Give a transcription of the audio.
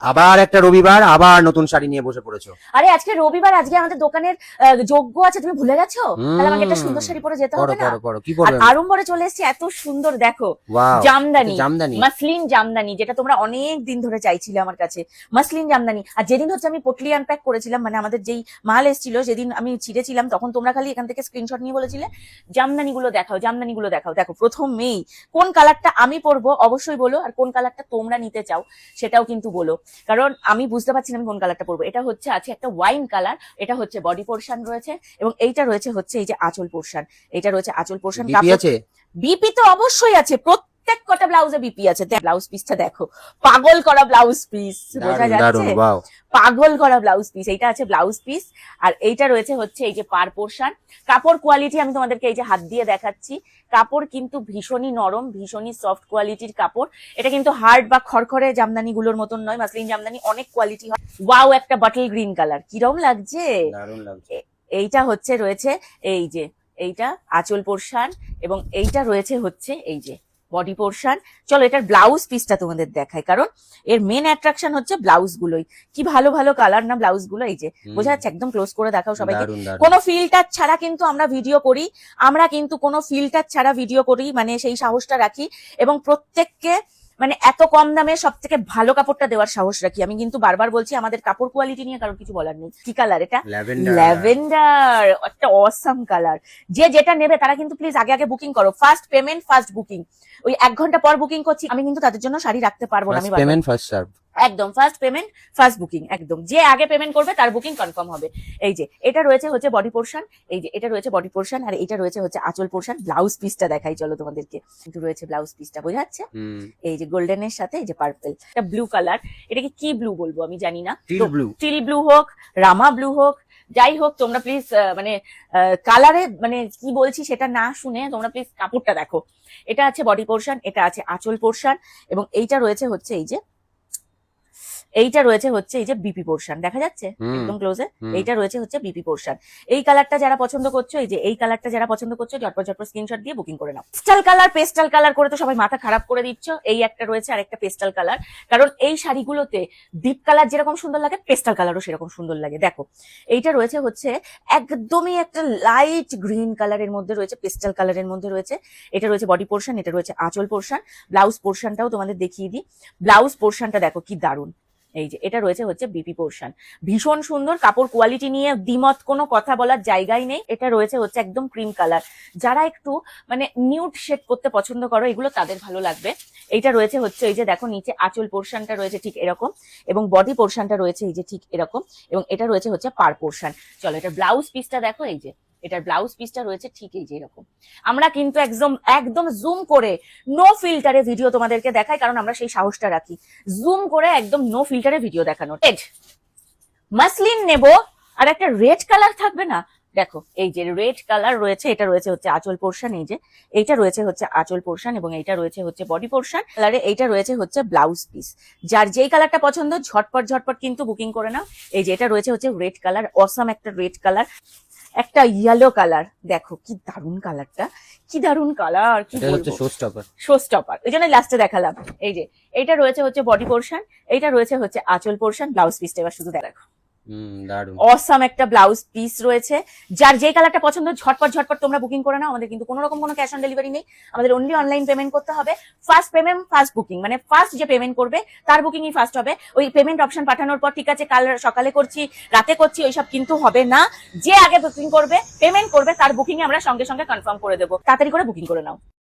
আবার একটা রবিবার, আবার নতুন শাড়ি নিয়ে বসে পড়েছো। আরে আজকে রবিবার, আজকে আমাদের দোকানের যজ্ঞ আছে, তুমি ভুলে গেছো? তাহলে আমাকে একটা সুন্দর শাড়ি পরে যেতে হবে না? কি আর পরবে? আড়ম্বরে চলে এসেছি, এত সুন্দর দেখো, ওয়াও, জামদানি, জামদানি, মাসলিন জামদানি, যেটা তোমরা অনেক দিন ধরে চাইছিলে আমার কাছে, মাসলিন জামদানি। আর যেদিন হচ্ছে আমি পটলি আনপ্যাক করেছিলাম, মানে আমাদের যেই মাল এসেছিল যেদিন আমি ছিঁড়েছিলাম, তখন তোমরা খালি এখান থেকে স্ক্রিনশট নিয়ে বলেছিলে জামদানি গুলো দেখাও, জামদানি গুলো দেখাও। দেখো প্রথমেই কোন কালারটা আমি পরবো অবশ্যই বলো, আর কোন কালারটা তোমরা নিতে চাও সেটাও কিন্তু বলো, কারণ আমি বুঝতে পারছি না আমি কোন কালারটা পরবো। এটা হচ্ছে আছে একটা ওয়াইন কালার, এটা হচ্ছে বডি পোরশন রয়েছে, এবং এইটা রয়েছে হচ্ছে এই যে আঁচল পোরশন, এটা রয়েছে আঁচল পোরশন। বিপি আছে? বিপি তো অবশ্যই আছে, প্রত্যেক কটা ব্লাউজে বিপি আছে। ব্লাউজ পিসটা দেখো, পাগল করা ব্লাউজ পিস, বোঝা যাচ্ছে? পাগল করা ব্লাউজ পিস, এইটা আছে ব্লাউজ পিস। আর এইটা রয়েছে হচ্ছে এই যে পার পোরশন। কাপড় কোয়ালিটি আমি তোমাদেরকে এই যে হাত দিয়ে দেখাচ্ছি, কাপড় কিন্তু ভীষণই নরম, ভীষণই সফট কোয়ালিটির কাপড়। এটা কিন্তু হার্ড বা খড়খড়ে জামদানি গুলোর মতন নয়, মাসলিন জামদানি অনেক কোয়ালিটি হয়। ওয়াও, একটা বটল গ্রিন কালার, কিরম লাগছে? দারুণ লাগছে। এইটা হচ্ছে রয়েছে এই যে এইটা আঁচল পোরশন, এবং এইটা রয়েছে হচ্ছে এই যে বডি পোরশন। চলো এটার ব্লাউজ পিসটা তোমাদের দেখাই, কারণ এর মেন অ্যাট্রাকশন হচ্ছে ব্লাউজ গুলোই। কি ভালো ভালো কালার না ব্লাউজ গুলো, এই যে বোঝা যাচ্ছে? একদম ক্লোজ করে দেখাও সবাইকে। কোনো ফিল্টার ছাড়া কিন্তু আমরা ভিডিও করি, আমরা কিন্তু কোনো ফিল্টার ছাড়া ভিডিও করি, মানে সেই সাহসটা রাখি, এবং প্রত্যেককে মানে এত কম দামে সব থেকে ভালো কাপড়টা দেওয়ার সাহস রাখি। আমি কিন্তু বারবার বলছি আমাদের কাপড় কোয়ালিটি নিয়ে কারোর কিছু বলার নেই। কি কালার এটা? ল্যাভেন্ডার, একটা অসাম কালার। যে যেটা নেবে তারা কিন্তু প্লিজ আগে আগে বুকিং করো, ফার্স্ট পেমেন্ট ফার্স্ট বুকিং। ওই 1 ঘন্টা পর বুকিং করছি আমি কিন্তু তাদের জন্য শাড়ি রাখতে পারবো না। আমি পেমেন্ট ফার্স্ট সার্ভ, একদম ফার্স্ট পেমেন্ট ফার্স্ট বুকিং, একদম যে আগে পেমেন্ট করবে তার বুকিং কনফার্ম হবে। এই যে এটা রয়েছে হচ্ছে বডি পোরশন, এই যে এটা রয়েছে বডি পোরশন, আর এটা রয়েছে হচ্ছে আঁচল পোরশন। ব্লাউজ পিসটা দেখাই চলো তোমাদেরকে, কিন্তু রয়েছে ব্লাউজ পিসটা, বোঝা যাচ্ছে? এই যে গোল্ডেনের সাথে এই যে পার্পল, এটা ব্লু কালার। এটাকে কি ব্লু বলবো আমি জানি না, টিল ব্লু হোক, রামা ব্লু হোক, যাই হোক, তোমরা প্লিজ মানে কালারে মানে কি বলছি সেটা না শুনে তোমরা প্লিজ কাপড়টা দেখো। এটা আছে বডি পোরশন, এটা আছে আঁচল পোরশন, এবং এইটা রয়েছে হচ্ছে এই যে এইটা রয়েছে হচ্ছে এই যে বিপি পোরশন, দেখা যাচ্ছে একদম ক্লোজে? এইটা রয়েছে হচ্ছে বিপি পোরশন। এই কালারটা যারা পছন্দ করছো, এই যে এই কালারটা যারা পছন্দ করছো, ঝটপট ঝটপট স্ক্রিনশট দিয়ে বুকিং করে নাও। পেস্টাল কালার করে তো সবাই মাথা খারাপ করে দিচ্ছ। এই একটা রয়েছে আর একটা পেস্টাল কালার, কারণ এই শাড়িগুলোতে ডিপ কালার যেরকম সুন্দর লাগে, পেস্টাল কালারও সেরকম সুন্দর লাগে। দেখো এইটা রয়েছে হচ্ছে একদমই একটা লাইট গ্রিন কালারের মধ্যে রয়েছে, পেস্টাল কালারের মধ্যে রয়েছে। এটা রয়েছে বডি পোরশন, এটা রয়েছে আঁচল পোরশন। ব্লাউজ পোরশনটাও তোমাদের দেখিয়ে দিই। ব্লাউজ পোরশনটা দেখো কি দারুণ, এই যে এটা রয়েছে হচ্ছে বিপি পোরশন, ভীষণ সুন্দর। কাপড় কোয়ালিটি নিয়ে দ্বিমত কোনো কথা বলার জায়গাই নেই। এটা রয়েছে হচ্ছে একদম ক্রিম কালার, যারা একটু মানে নিউড শেড করতে পছন্দ করো এগুলো তাদের ভালো লাগবে। এইটা রয়েছে হচ্ছে এই যে দেখো নিচে আঁচল পোরশনটা রয়েছে ঠিক এরকম, এবং বডি পোরশনটা রয়েছে এই যে ঠিক এরকম, এবং এটা রয়েছে হচ্ছে পার পোরশন। চলো এটা ব্লাউজ পিসটা দেখো, এই যে এটার ব্লাউজ পিসটা রয়েছে ঠিক এই যে এরকম। আমরা কিন্তু একদম একদম জুম করে নো ফিল্টারে ভিডিও তোমাদেরকে দেখাই, কারণ আমরা সেই সাহসটা রাখি, জুম করে একদম নো ফিল্টারে ভিডিও দেখানো। মাসলিন নেব, আর একটা রেড কালার থাকবে না? দেখো এই যে রেড কালার রয়েছে, এটা রয়েছে হচ্ছে আঁচল পোরশন, এই যে এইটা রয়েছে হচ্ছে আঁচল পোরশন, এবং এইটা রয়েছে হচ্ছে বডি পোরশন। কালারে এইটা রয়েছে হচ্ছে ব্লাউজ পিস। যার যেই কালারটা পছন্দ ঝটপট ঝটপট কিন্তু বুকিং করে নাও। এই যে এটা রয়েছে হচ্ছে রেড কালার, অসাম একটা রেড কালার, একটা ইয়েলো কালার, দেখো কি দারুন কালারটা, কি দারুন কালার, কি বলবো, শো স্টপার, ওই জন্য লাস্টে দেখালাম। এই যে এইটা রয়েছে হচ্ছে বডি পোরশন, এইটা রয়েছে হচ্ছে আঁচল পোরশন। ব্লাউজ পিসটা এবার শুধু দেখো, অসাম একটা ব্লাউজ পিস রয়েছে। যার যে কালারটা পছন্দ ঝটপট ঝটপট তোমরা বুকিং করে নাও। আমাদের কিন্তু কোনো রকম কোনো ক্যাশ অন ডেলিভারি নেই, আমাদের অনলি অনলাইন পেমেন্ট করতে হবে। ফার্স্ট পেমেন্ট ফার্স্ট বুকিং, মানে ফার্স্ট যে পেমেন্ট করবে তার বুকিংই ফার্স্ট হবে। ওই পেমেন্ট অপশন পাঠানোর পর ঠিক আছে কাল সকালে করছি রাতে করছি ওইসব কিন্তু হবে না। যে আগে বুকিং করবে পেমেন্ট করবে তার বুকিং আমরা সঙ্গে সঙ্গে কনফার্ম করে দেবো। তাড়াতাড়ি করে বুকিং করে নাও।